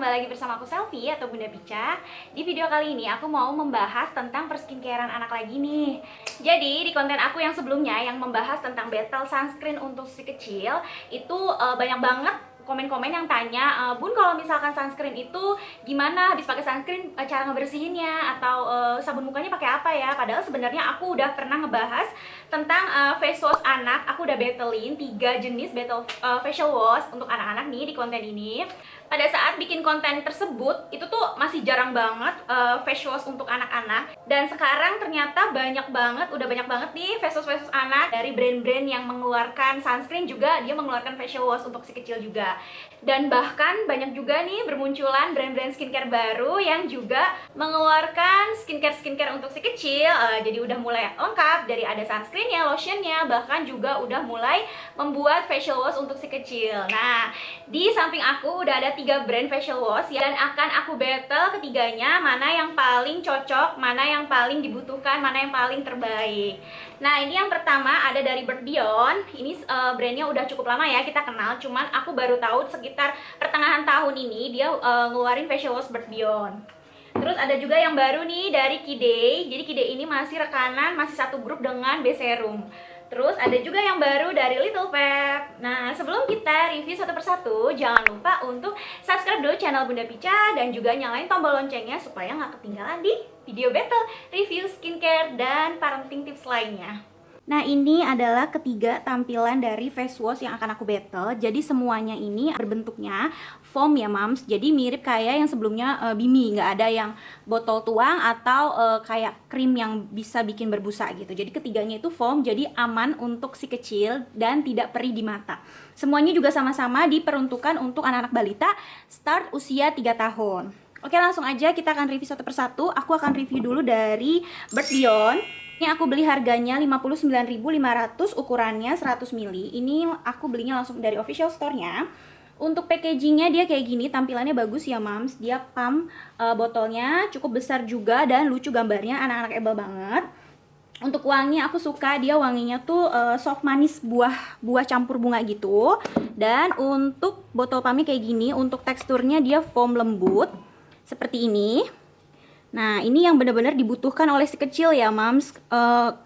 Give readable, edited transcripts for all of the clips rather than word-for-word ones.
kembali lagi bersama aku Selfie atau Bunda Pica. Di video kali ini aku mau membahas tentang perskincarean anak lagi nih. Jadi di konten aku yang sebelumnya yang membahas tentang battle sunscreen untuk si kecil, itu banyak banget komen-komen yang tanya, Bun, kalau misalkan sunscreen itu gimana habis pakai sunscreen, cara ngebersihinnya atau sabun mukanya pakai apa ya? Padahal sebenarnya aku udah pernah ngebahas tentang face wash anak. Aku udah battlein 3 jenis battle facial wash untuk anak-anak nih di konten ini. Pada saat bikin konten tersebut itu tuh masih jarang banget face wash untuk anak-anak, dan sekarang ternyata banyak banget, udah banyak banget nih face wash anak dari brand-brand yang mengeluarkan sunscreen, juga dia mengeluarkan facial wash untuk si kecil juga. Dan bahkan banyak juga nih bermunculan brand-brand skincare baru yang juga mengeluarkan skincare untuk si kecil. Jadi udah mulai lengkap, dari ada sunscreennya, lotionnya, bahkan juga udah mulai membuat facial wash untuk si kecil. Nah, di samping aku udah ada 3 brand facial wash ya, dan akan aku battle ketiganya, mana yang paling cocok, mana yang paling dibutuhkan, mana yang paling terbaik. Nah, ini yang pertama ada dari Bird Beyond. Ini brandnya udah cukup lama ya kita kenal, cuman aku baru tahu sekitar pertengahan tahun ini dia ngeluarin facial wash Bird Beyond. Terus ada juga yang baru nih dari Kidei. Jadi Kidei ini masih rekanan, masih satu grup dengan B-Serum. Terus ada juga yang baru dari Little Fab. Nah, sebelum kita review satu persatu, jangan lupa untuk subscribe dulu channel Bunda Pica dan juga nyalain tombol loncengnya supaya nggak ketinggalan di video battle, review skincare, dan parenting tips lainnya. Nah, ini adalah ketiga tampilan dari face wash yang akan aku battle. Jadi semuanya ini berbentuknya foam ya mams. Jadi mirip kayak yang sebelumnya Bimi, nggak ada yang botol tuang atau kayak krim yang bisa bikin berbusa gitu. Jadi ketiganya itu foam, jadi aman untuk si kecil dan tidak perih di mata. Semuanya juga sama-sama diperuntukkan untuk anak-anak balita start usia 3 tahun. Oke, langsung aja kita akan review satu persatu. Aku akan review dulu dari Bird Beyond. Ini aku beli harganya 59.500, ukurannya 100 ml. Ini aku belinya langsung dari official store-nya. Untuk packagingnya dia kayak gini, tampilannya bagus ya mams. Dia pump botolnya cukup besar juga dan lucu gambarnya, anak-anak ebel banget. Untuk wangi aku suka, dia wanginya tuh soft manis, buah campur bunga gitu. Dan untuk botol pumpnya kayak gini, untuk teksturnya dia foam lembut seperti ini. Nah, ini yang benar-benar dibutuhkan oleh si kecil ya mams,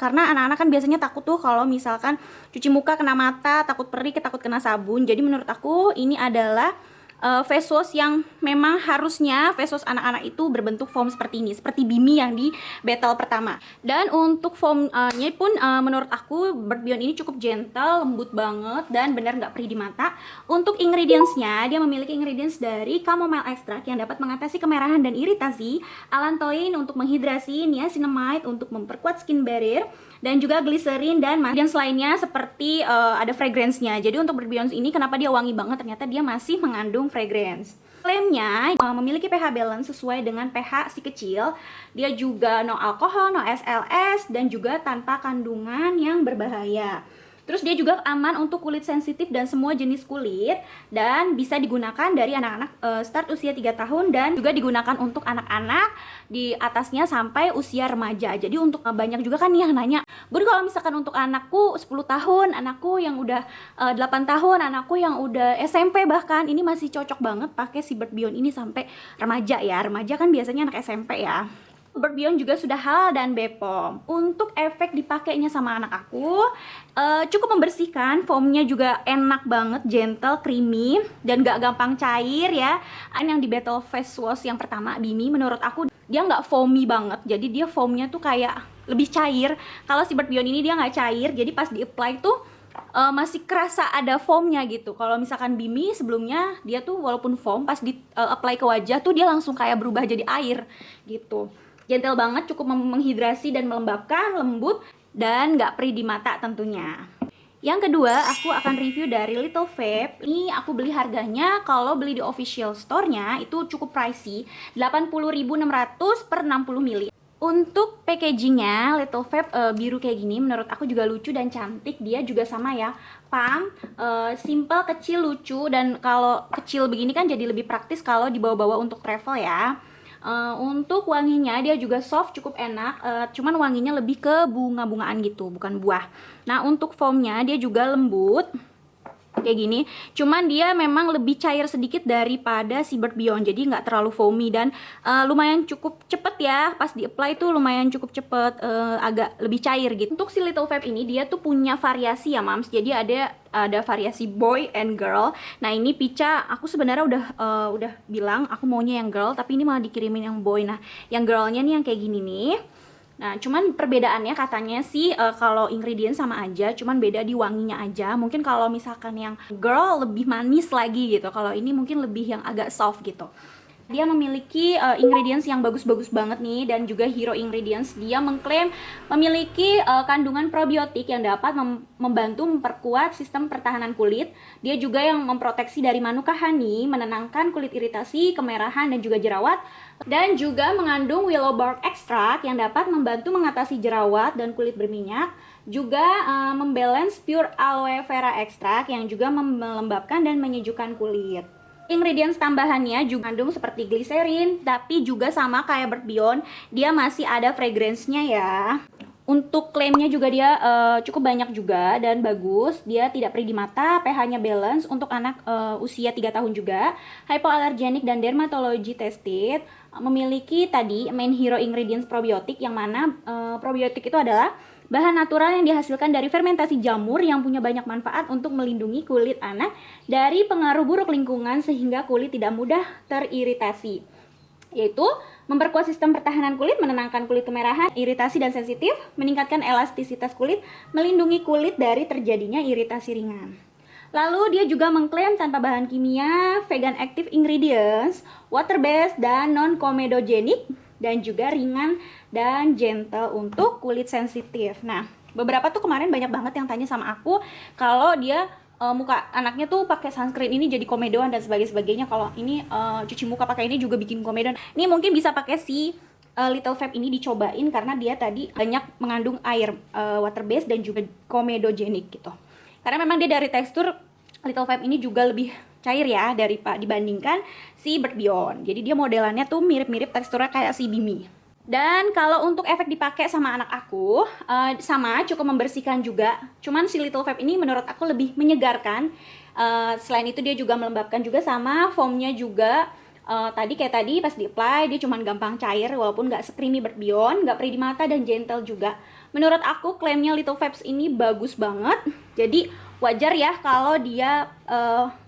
karena anak-anak kan biasanya takut tuh kalau misalkan cuci muka kena mata, takut perih, takut kena sabun. Jadi menurut aku ini adalah face wash yang memang harusnya face wash anak-anak itu berbentuk foam seperti ini, seperti Bimi yang di battle pertama. Dan untuk foamnya pun menurut aku Bird Beyond ini cukup gentle, lembut banget, dan benar nggak perih di mata. Untuk ingredientsnya, dia memiliki ingredients dari chamomile extract yang dapat mengatasi kemerahan dan iritasi, allantoin untuk menghidrasi, niacinamide untuk memperkuat skin barrier, dan juga glycerin dan ingredients lainnya seperti ada fragrance-nya. Jadi untuk Bird Beyond ini kenapa dia wangi banget, ternyata dia masih mengandung fragrance. Klaimnya memiliki pH balance sesuai dengan pH si kecil. Dia juga no alkohol, no SLS, dan juga tanpa kandungan yang berbahaya. Terus dia juga aman untuk kulit sensitif dan semua jenis kulit, dan bisa digunakan dari anak-anak start usia 3 tahun dan juga digunakan untuk anak-anak di atasnya sampai usia remaja. Jadi untuk banyak juga kan yang nanya, Bun, kalau misalkan untuk anakku 10 tahun, anakku yang udah 8 tahun, anakku yang udah SMP bahkan, ini masih cocok banget pakai si Bird Beyond ini sampai remaja ya. Remaja kan biasanya anak SMP ya. Bird Beyond juga sudah halal dan BPOM. Untuk efek dipakainya sama anak aku, cukup membersihkan, foamnya juga enak banget, gentle, creamy, dan gak gampang cair ya. Yang di battle face wash yang pertama, Bimi, menurut aku dia nggak foamy banget, jadi dia foamnya tuh kayak lebih cair. Kalau si Bird Beyond ini dia nggak cair, jadi pas di apply tuh masih kerasa ada foamnya gitu. Kalau misalkan Bimi sebelumnya dia tuh walaupun foam, pas di apply ke wajah tuh dia langsung kayak berubah jadi air gitu. Gentle banget, cukup menghidrasi dan melembabkan, lembut, dan nggak perih di mata tentunya. Yang kedua, aku akan review dari Little Fab. Ini aku beli harganya, kalau beli di official store-nya itu cukup pricey, 80.600 per 60 ml. Untuk packagingnya Little Fab biru kayak gini, menurut aku juga lucu dan cantik. Dia juga sama ya, pump, simple, kecil, lucu, dan kalau kecil begini kan jadi lebih praktis kalau dibawa-bawa untuk travel ya. Untuk wanginya dia juga soft, cukup enak, cuman wanginya lebih ke bunga-bungaan gitu, bukan buah. Nah, untuk foamnya dia juga lembut, kayak gini. Cuman dia memang lebih cair sedikit daripada si Bird Beyond, jadi nggak terlalu foamy dan lumayan cukup cepet ya. Pas di apply tuh lumayan cukup cepet, agak lebih cair gitu. Untuk si Little Fab ini dia tuh punya variasi ya mams, jadi ada variasi boy and girl. Nah ini Pica aku sebenarnya udah bilang aku maunya yang girl, tapi ini malah dikirimin yang boy. Nah yang girlnya nih yang kayak gini nih. Nah, cuman perbedaannya katanya sih kalau ingredient sama aja, cuman beda di wanginya aja. Mungkin kalau misalkan yang girl lebih manis lagi gitu. Kalau ini mungkin lebih yang agak soft gitu. Dia memiliki ingredients yang bagus-bagus banget nih, dan juga hero ingredients. Dia mengklaim memiliki kandungan probiotik yang dapat membantu memperkuat sistem pertahanan kulit. Dia juga yang memproteksi dari manuka honey, menenangkan kulit iritasi, kemerahan, dan juga jerawat. Dan juga mengandung willow bark extract yang dapat membantu mengatasi jerawat dan kulit berminyak. Juga membalance pure aloe vera extract yang juga melembabkan dan menyejukkan kulit. Ingredients tambahannya juga mengandung seperti gliserin, tapi juga sama kayak Bird Beyond, dia masih ada fragrance-nya ya. Untuk klaimnya juga dia cukup banyak juga dan bagus. Dia tidak perih di mata, pH-nya balance untuk anak usia 3 tahun juga. Hypoallergenic dan dermatology tested. Memiliki tadi main hero ingredients probiotik, yang mana probiotik itu adalah bahan natural yang dihasilkan dari fermentasi jamur yang punya banyak manfaat untuk melindungi kulit anak dari pengaruh buruk lingkungan sehingga kulit tidak mudah teriritasi. Yaitu memperkuat sistem pertahanan kulit, menenangkan kulit kemerahan, iritasi dan sensitif, meningkatkan elastisitas kulit, melindungi kulit dari terjadinya iritasi ringan. Lalu dia juga mengklaim tanpa bahan kimia, vegan active ingredients, water based dan non comedogenic, dan juga ringan dan gentle untuk kulit sensitif. Nah, beberapa tuh kemarin banyak banget yang tanya sama aku kalau dia muka anaknya tuh pakai sunscreen ini jadi komedoan dan sebagainya. Kalau ini cuci muka pakai ini juga bikin komedoan. Ini mungkin bisa pakai si Little Fab ini dicobain karena dia tadi banyak mengandung air, water based dan juga comedogenic gitu. Karena memang dia dari tekstur Little Fab ini juga lebih cair ya dibandingkan si Bird Beyond. Jadi dia modelannya tuh mirip-mirip teksturnya kayak si Bimi. Dan kalau untuk efek dipakai sama anak aku, sama cukup membersihkan juga. Cuman si Little Fab ini menurut aku lebih menyegarkan. Selain itu dia juga melembabkan juga, sama foamnya juga. Kayak tadi pas di apply dia cuman gampang cair walaupun nggak se-creamy Bird Beyond, nggak perih di mata dan gentle juga. Menurut aku klaimnya Little Fabs ini bagus banget. Jadi wajar ya kalau dia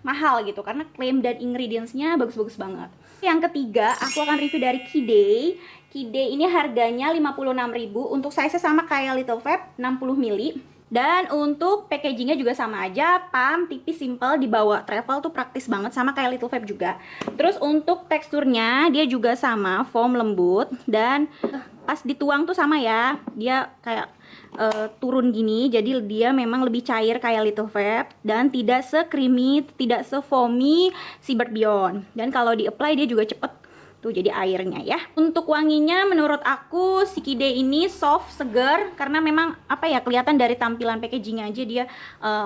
mahal gitu, karena klaim dan ingredientsnya bagus-bagus banget. Yang ketiga, aku akan review dari Kidei. Kidei ini harganya 56.000 untuk size sama kayak Little Fab, 60 ml. Dan untuk packagingnya juga sama aja, pump, tipis, simple, dibawa travel tuh praktis banget, sama kayak Little Fab juga. Terus untuk teksturnya dia juga sama, foam lembut, dan pas dituang tuh sama ya, dia kayak turun gini, jadi dia memang lebih cair kayak Little Fab dan tidak se-creamy, tidak se-foamy si Bird Beyond. Dan kalau di-apply dia juga cepet tuh jadi airnya ya. Untuk wanginya menurut aku si Kidei ini soft, segar, karena memang apa ya, kelihatan dari tampilan packagingnya aja dia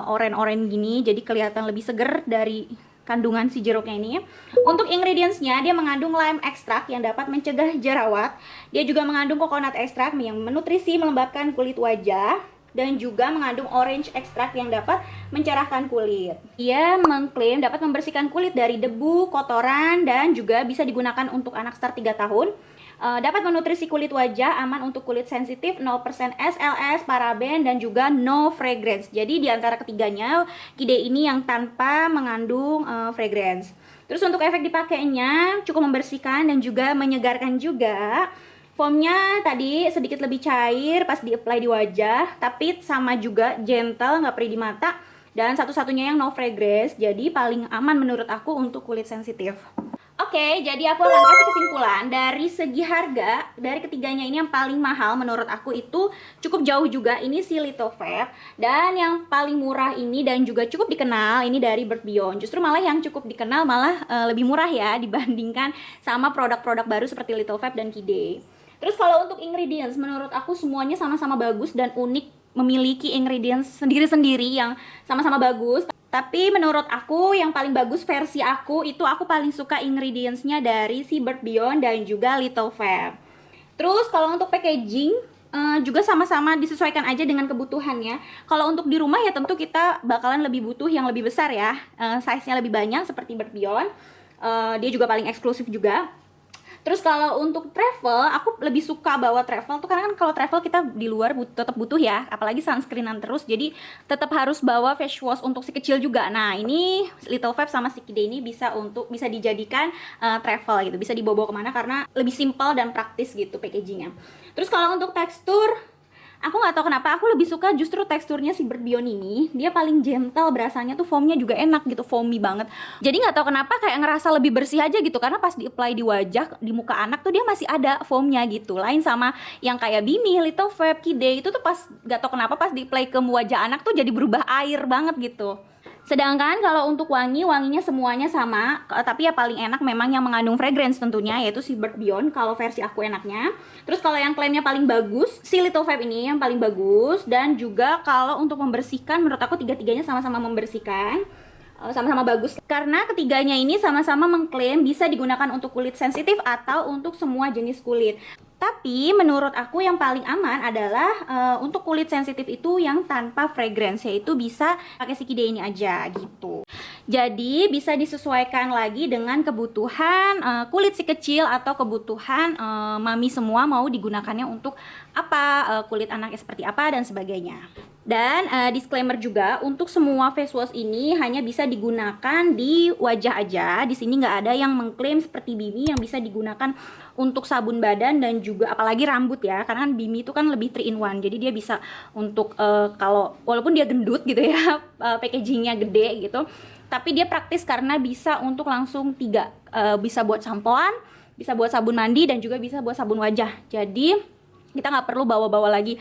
oren-oren gini, jadi kelihatan lebih segar dari kandungan si jeruknya ini. Untuk ingredientsnya dia mengandung lime extract yang dapat mencegah jerawat. Dia juga mengandung coconut extract yang menutrisi, melembabkan kulit wajah, dan juga mengandung orange extract yang dapat mencerahkan kulit. Dia mengklaim dapat membersihkan kulit dari debu, kotoran, dan juga bisa digunakan untuk anak start 3 tahun. Dapat menutrisi kulit wajah, aman untuk kulit sensitif, 0% SLS, paraben, dan juga no fragrance. Jadi di antara ketiganya, Kidei ini yang tanpa mengandung fragrance. Terus untuk efek dipakainya cukup membersihkan dan juga menyegarkan juga. Foamnya tadi sedikit lebih cair pas di-apply di wajah, tapi sama juga gentle, nggak perih di mata, dan satu-satunya yang no fragrance, jadi paling aman menurut aku untuk kulit sensitif. Oke, jadi aku akan kasih kesimpulan dari segi harga. Dari ketiganya ini yang paling mahal menurut aku itu cukup jauh juga, ini si Little Fab. Dan yang paling murah ini dan juga cukup dikenal ini dari Bird Beyond. Justru malah yang cukup dikenal malah lebih murah ya dibandingkan sama produk-produk baru seperti Little Fab dan Kidei. Terus kalau untuk ingredients, menurut aku semuanya sama-sama bagus dan unik, memiliki ingredients sendiri-sendiri yang sama-sama bagus. Tapi menurut aku yang paling bagus versi aku itu aku paling suka ingredientsnya dari si Bird Beyond dan juga Little Fab. Terus kalau untuk packaging, juga sama-sama disesuaikan aja dengan kebutuhannya. Kalau untuk di rumah ya tentu kita bakalan lebih butuh yang lebih besar ya, size-nya lebih banyak seperti Bird Beyond. Dia juga paling eksklusif juga. Terus kalau untuk travel, aku lebih suka bawa travel tuh karena kan kalau travel kita di luar tetap butuh ya, apalagi sunscreenan terus, jadi tetap harus bawa face wash untuk si kecil juga. Nah ini Little Fab sama si Kide ini bisa dijadikan travel gitu, bisa dibawa kemana karena lebih simpel dan praktis gitu packagingnya. Terus kalau untuk tekstur, aku nggak tahu kenapa aku lebih suka justru teksturnya si Bird Beyond ini. Dia paling gentle, berasanya tuh foamnya juga enak gitu, foamy banget. Jadi nggak tahu kenapa kayak ngerasa lebih bersih aja gitu, karena pas di-apply di wajah, di muka anak tuh dia masih ada foamnya gitu. Lain sama yang kayak Bimi, Little Fab, Kide itu tuh pas nggak tahu kenapa pas di-apply ke wajah anak tuh jadi berubah air banget gitu. Sedangkan kalau untuk wanginya semuanya sama, tapi ya paling enak memang yang mengandung fragrance tentunya, yaitu si Bird Beyond kalau versi aku enaknya. Terus kalau yang klaimnya paling bagus, si Little Fab ini yang paling bagus. Dan juga kalau untuk membersihkan, menurut aku tiga-tiganya sama-sama membersihkan, sama-sama bagus. Karena ketiganya ini sama-sama mengklaim bisa digunakan untuk kulit sensitif atau untuk semua jenis kulit. Tapi menurut aku yang paling aman adalah untuk kulit sensitif itu yang tanpa fragrance, yaitu bisa pakai si Kide ini aja gitu. Jadi bisa disesuaikan lagi dengan kebutuhan kulit si kecil atau kebutuhan mami semua mau digunakannya untuk apa, kulit anaknya seperti apa dan sebagainya. Dan disclaimer juga, untuk semua face wash ini hanya bisa digunakan di wajah aja. Di sini nggak ada yang mengklaim seperti Bimi yang bisa digunakan untuk sabun badan dan juga apalagi rambut ya. Karena kan Bimi itu kan lebih 3 in 1. Jadi dia bisa untuk kalau walaupun dia gendut gitu ya, packagingnya gede gitu, tapi dia praktis karena bisa untuk langsung 3, bisa buat sampoan, bisa buat sabun mandi, dan juga bisa buat sabun wajah. Jadi kita nggak perlu bawa-bawa lagi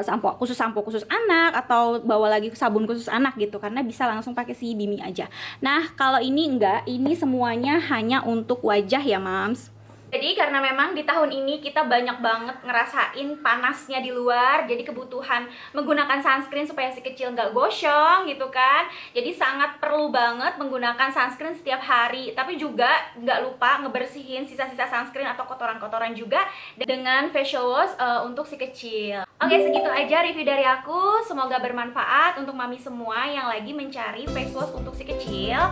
sampo khusus anak atau bawa lagi sabun khusus anak gitu, karena bisa langsung pakai si Bimi aja. Nah kalau ini enggak, ini semuanya hanya untuk wajah ya mams. Jadi karena memang di tahun ini kita banyak banget ngerasain panasnya di luar, jadi kebutuhan menggunakan sunscreen supaya si kecil nggak gosong gitu kan. Jadi sangat perlu banget menggunakan sunscreen setiap hari, tapi juga nggak lupa ngebersihin sisa-sisa sunscreen atau kotoran-kotoran juga dengan facial wash untuk si kecil. Oke, segitu aja review dari aku, semoga bermanfaat untuk mami semua yang lagi mencari face wash untuk si kecil.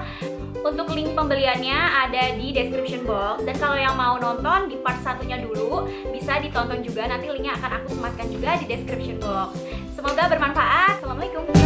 Untuk link pembeliannya ada di description box, dan kalau yang mau nonton di part satunya dulu bisa ditonton juga, nanti linknya akan aku sematkan juga di description box. Semoga bermanfaat. Assalamualaikum.